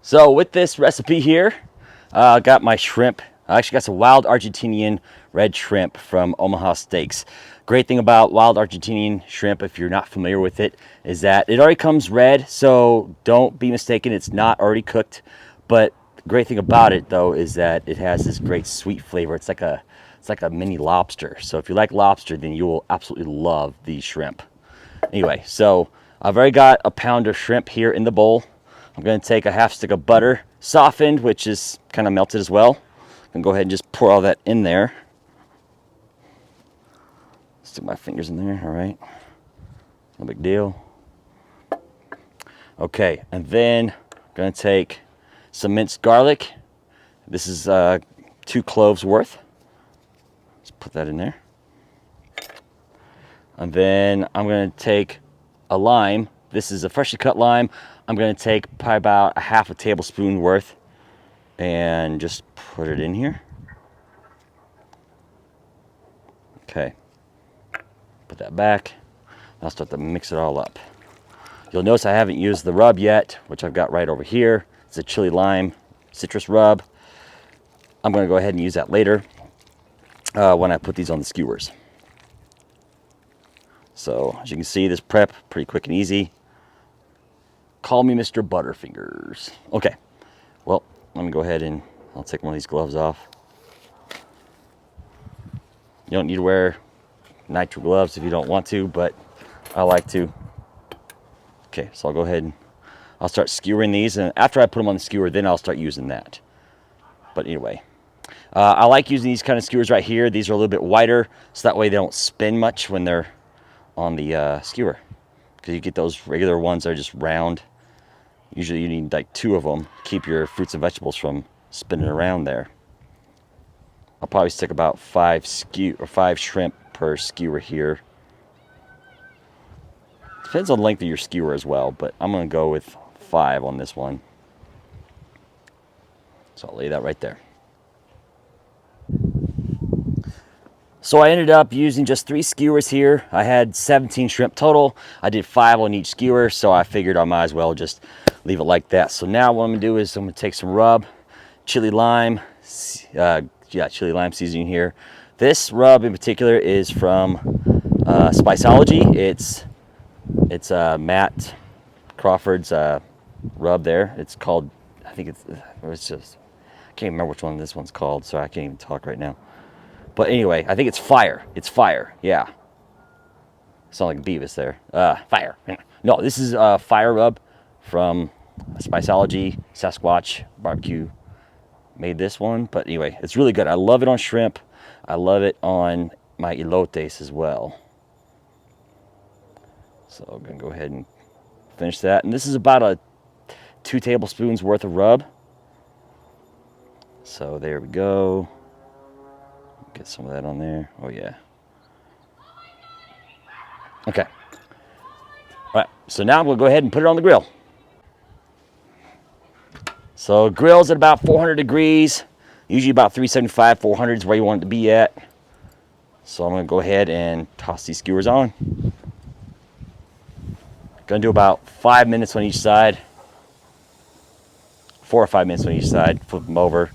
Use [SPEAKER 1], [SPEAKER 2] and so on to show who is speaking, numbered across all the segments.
[SPEAKER 1] So with this recipe here, I got my shrimp. I actually got some wild Argentinian red shrimp from Omaha Steaks. Great thing about wild Argentinian shrimp, if you're not familiar with it, is that it already comes red, so don't be mistaken, it's not already cooked. But the great thing about it though is that it has this great sweet flavor. It's like a mini lobster. So if you like lobster, then you will absolutely love these shrimp. Anyway, so I've already got a pound of shrimp here in the bowl. I'm going to take a half stick of butter, softened, which is kind of melted as well. I'm going to go ahead and just pour all that in there. Stick my fingers in there, all right. No big deal. Okay, and then I'm going to take some minced garlic. This is 2 cloves worth. Let's put that in there. And then I'm going to take a lime. This is a freshly cut lime. I'm going to take probably about a half a tablespoon worth and just put it in here. Okay. Put that back. I'll start to mix it all up. You'll notice I haven't used the rub yet, which I've got right over here. It's a chili lime citrus rub. I'm going to go ahead and use that later when I put these on the skewers. So as you can see, this prep pretty quick and easy. Call me Mr. Butterfingers. Okay, well, let me go ahead and I'll take one of these gloves off. You don't need to wear nitrile gloves if you don't want to, but I like to. Okay, so I'll go ahead and I'll start skewering these, and after I put them on the skewer, then I'll start using that. But anyway, I like using these kind of skewers right here. These are a little bit wider, so that way they don't spin much when they're on the skewer. Because you get those regular ones that are just round. Usually you need like 2 of them to keep your fruits and vegetables from spinning around there. I'll probably stick about 5 shrimp per skewer here. Depends on the length of your skewer as well, but I'm going to go with 5 on this one. So I'll lay that right there. So I ended up using just 3 skewers here. I had 17 shrimp total. I did 5 on each skewer, so I figured I might as well just leave it like that. So now what I'm gonna do is I'm gonna take some rub, chili lime, chili lime seasoning here. This rub in particular is from Spiceology. It's Matt Crawford's rub there. It's called, I think it's just, I can't remember which one this one's called, so I can't even talk right now. But anyway, I think it's Fire. It's Fire, yeah. Sound like Beavis there. Fire. No, this is Fire Rub from Spiceology. Sasquatch Barbecue made this one. But anyway, it's really good. I love it on shrimp. I love it on my elotes as well. So I'm going to go ahead and finish that. And this is about a 2 tablespoons worth of rub. So there we go. Get some of that on there. Oh yeah. Okay. All right. So now I'm going to go ahead and put it on the grill. So grill's at about 400 degrees. Usually about 375, 400 is where you want it to be at. So I'm going to go ahead and toss these skewers on. Going to do about 5 minutes on each side. 4 or 5 minutes on each side. Flip them over.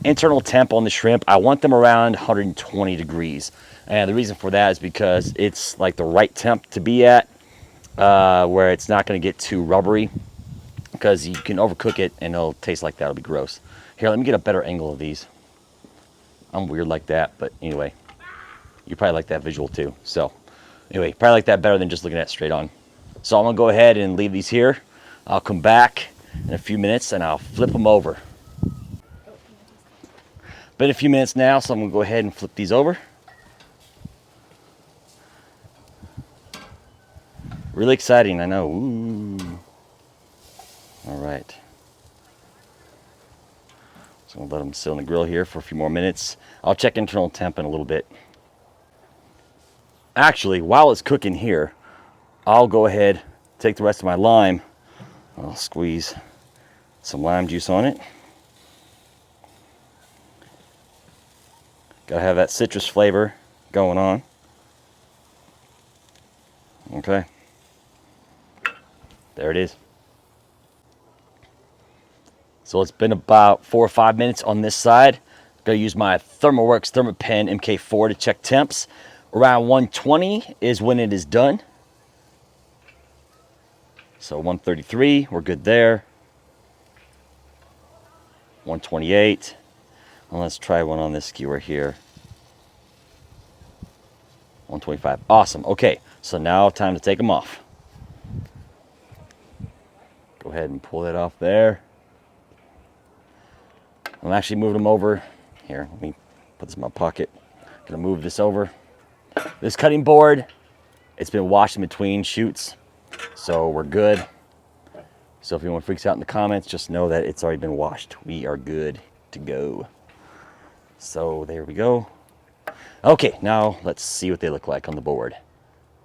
[SPEAKER 1] Internal temp on the shrimp, I want them around 120 degrees. And the reason for that is because it's like the right temp to be at, where it's not going to get too rubbery, because you can overcook it and it'll taste like that. It'll be gross. Here, let me get a better angle of these. I'm weird like that, but anyway, you probably like that visual too. So anyway, probably like that better than just looking at it straight on. So I'm going to go ahead and leave these here. I'll come back in a few minutes and I'll flip them over. Been a few minutes now, so I'm going to go ahead and flip these over. Really exciting, I know. Ooh. All right. So I'm going to let them sit on the grill here for a few more minutes. I'll check internal temp in a little bit. Actually, while it's cooking here, I'll go ahead, take the rest of my lime. I'll squeeze some lime juice on it. Gotta have that citrus flavor going on. Okay. There it is. So it's been about 4 or 5 minutes on this side. Gonna use my ThermoWorks ThermoPen MK4 to check temps. Around 120 is when it is done. So 133, we're good there. 128. Well, let's try one on this skewer here. 125. Awesome. Okay, so now time to take them off. Go ahead and pull that off there. I'm actually moving them over. Here, let me put this in my pocket. Gonna move this over. This cutting board, it's been washed in between shoots, so we're good. So if anyone freaks out in the comments, just know that it's already been washed. We are good to go. So there we go. Okay, now let's see what they look like on the board.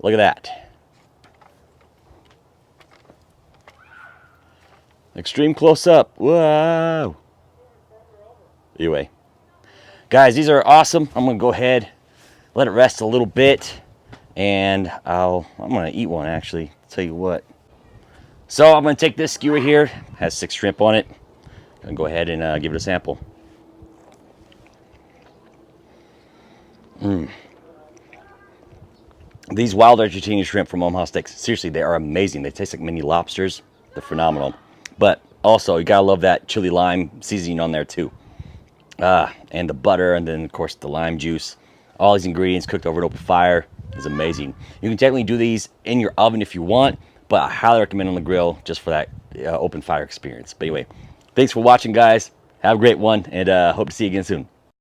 [SPEAKER 1] Look at that. Extreme close up. Whoa. Anyway, guys, these are awesome. I'm gonna go ahead, let it rest a little bit, and I'm gonna eat one actually. Tell you what. So I'm gonna take this skewer here, has 6 shrimp on it. I'm gonna go ahead and give it a sample. These wild Argentinian shrimp from Omaha Steaks, seriously, they are amazing. They taste like mini lobsters. They're phenomenal. But also, you gotta love that chili lime seasoning on there too. And the butter, and then of course the lime juice. All these ingredients cooked over an open fire is amazing. You can technically do these in your oven if you want, but I highly recommend on the grill just for that open fire experience. But anyway, thanks for watching, guys. Have a great one, and hope to see you again soon.